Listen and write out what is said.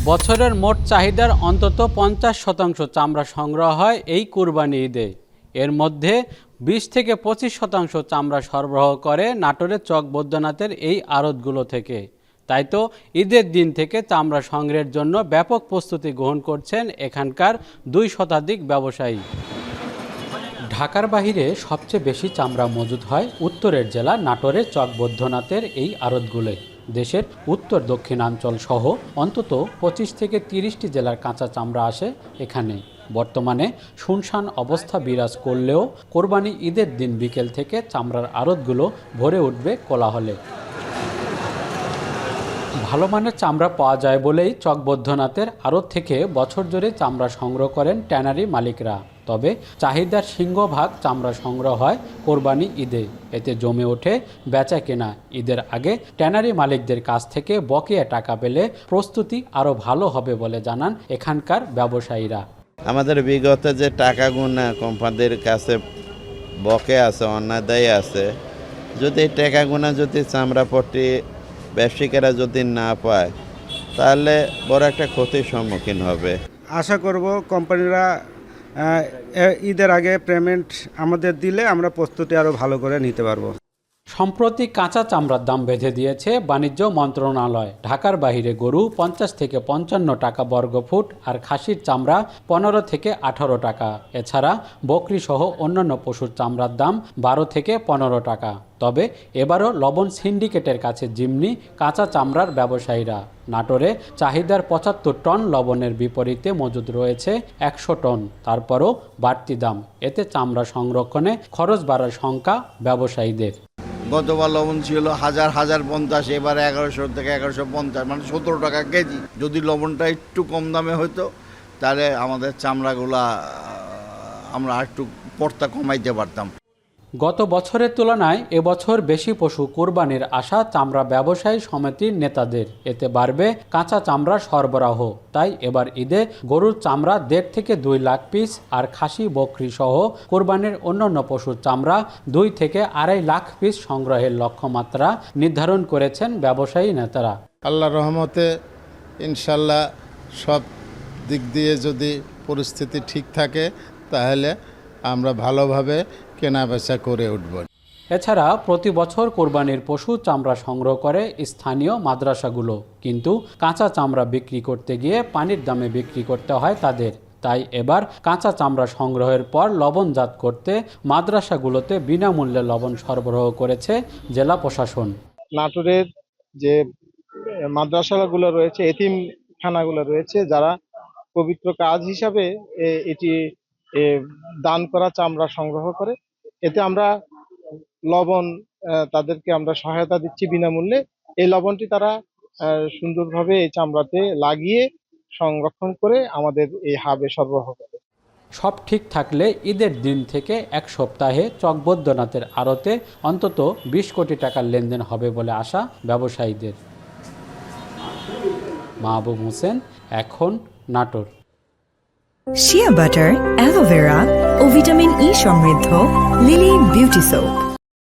বছরের মোট চাহিদার অন্তত ৫০% চামড়া সংগ্রহ হয় এই কুরবানি ঈদে। এর মধ্যে ২০ থেকে ২৫% চামড়া সরবরাহ করে নাটোরের চক বৈদ্যনাথের এই আড়তগুলো থেকে। তাই তো ঈদের দিন থেকে চামড়া সংগ্রহের জন্য ব্যাপক প্রস্তুতি গ্রহণ করছেন এখানকার ২ শতাধিক ব্যবসায়ী। ঢাকার বাইরে সবচেয়ে বেশি চামড়া মজুদ হয় উত্তরের জেলা নাটোরের চক বৈদ্যনাথের এই আড়তগুলোয়। দেশের উত্তর দক্ষিণাঞ্চল সহ অন্তত ২৫ থেকে ৩০টি জেলার কাঁচা চামড়া আসে এখানে। বর্তমানে শুনশান অবস্থা বিরাজ করলেও কোরবানি ঈদের দিন বিকেল থেকে চামড়ার আড়তগুলো ভরে উঠবে কোলাহলে। ভালো মানের চামড়া পাওয়া যায় বলেই চক বৈদ্যনাথের আড়ত থেকে বছর জুড়ে চামড়া সংগ্রহ করেন ট্যানারি মালিকরা। তবে চাহিদার সিংহভাগ চামড়া সংগ্রহ হয় কোরবানি ঈদে। এতে জমে ওঠে বেচা কেনা। ঈদের আগে ট্যানারি মালিকদের কাছ থেকে বকেয়া টাকা পেলে প্রস্তুতি আরও ভালো হবে বলে জানান এখানকার ব্যবসায়ীরা। আমাদের বিগত যে টাকাগুলো কোম্পানিদের কাছে বকে আছে, অন্যায় আছে, যদি টাকাগুলো যদি চামড়াপট্টি ব্যবসায়ীরা যদি না পায় তাহলে বড় একটা ক্ষতির সম্মুখীন হবে। আশা করব কোম্পানিরা ঈদের আগে পেমেন্ট আমাদের দিলে আমরা প্রস্তুতি আরও ভালো করে নিতে পারবো। সম্প্রতি কাঁচা চামড়ার দাম বেঁধে দিয়েছে বাণিজ্য মন্ত্রণালয়। ঢাকার বাইরে গরু ৫০ থেকে ৫৫ টাকা বর্গফুট আর খাসির চামড়া ১৫ থেকে ১৮ টাকা। এছাড়া বকরি সহ অন্যান্য পশুর চামড়ার দাম ১২ থেকে ১৫ টাকা। তবে এবারও লবণ সিন্ডিকেটের কাছে জিম্মি কাঁচা চামড়ার ব্যবসায়ীরা। নাটোরে চাহিদার ৭৫ টন লবণের বিপরীতে মজুদ রয়েছে ১০০ টন। তারপরও বাড়তি দাম। এতে চামড়া সংরক্ষণে খরচ বাড়ার শঙ্কা ব্যবসায়ীদের। গতবার লবণ ছিল ১,০৫০, এবার ১১০০ থেকে ১১৫০, মানে ১৭ টাকা কেজি। যদি লবণটা একটু কম দামে হতো তাহলে আমাদের চামড়াগুলা আমরা একটু পড়তা কমাইতে পারতাম। গত বছরের তুলনায় এবছর বেশি পশু কোরবানির আশা চামড়া ব্যবসায়ী সমিতির নেতাদের। এতে বাড়বে কাঁচা চামড়া সরবরাহ। তাই এবার ঈদে গরুর চামড়া ১.৫ থেকে ২ লাখ পিস আর খাসি বকরি সহ কোরবানির অন্যান্য পশুর চামড়া ২ থেকে ২.৫ লাখ পিস সংগ্রহের লক্ষ্যমাত্রা নির্ধারণ করেছেন ব্যবসায়ী নেতারা। আল্লাহর রহমতে ইনশাল্লাহ সব দিক দিয়ে যদি পরিস্থিতি ঠিক থাকে তাহলে আমরা ভালোভাবে কেনাবেচা করে উঠব। এছাড়া প্রতি বছর কোরবানির পশু চামড়া সংগ্রহ করে স্থানীয় মাদ্রাসাগুলো, কিন্তু কাঁচা চামড়া বিক্রি করতে গিয়ে পানির দামে বিক্রি করতে হয় তাদের। তাই এবার কাঁচা চামড়া সংগ্রহের পর লবণজাত করতে মাদ্রাসাগুলোতে বিনামূল্যে লবণ সরবরাহ করেছে জেলা প্রশাসন। নাটোরের যে মাদ্রাসাগুলো রয়েছে, এতিমখানাগুলো রয়েছে, যারা পবিত্র কাজ হিসাবে এটি দান করা চামড়া সংগ্রহ করে, এতে আমরা লবণ তাদেরকে আমরা সহায়তা দিচ্ছি বিনামূল্যে। এই লবণটি তারা সুন্দরভাবে এই চামড়াতে লাগিয়ে সংরক্ষণ করে আমাদের এই হাবে সরবরাহ করে। সব ঠিক থাকলে ঈদের দিন থেকে এক সপ্তাহে চক বৈদ্যনাথের আড়তে অন্তত ২০ কোটি টাকার লেনদেন হবে বলে আশা ব্যবসায়ীদের। মাহবুব হোসেন, এখন, নাটোর। শিয়া বাটার, অ্যালোভেরা ও ভিটামিন ই সমৃদ্ধ লিলি বিউটি সোপ।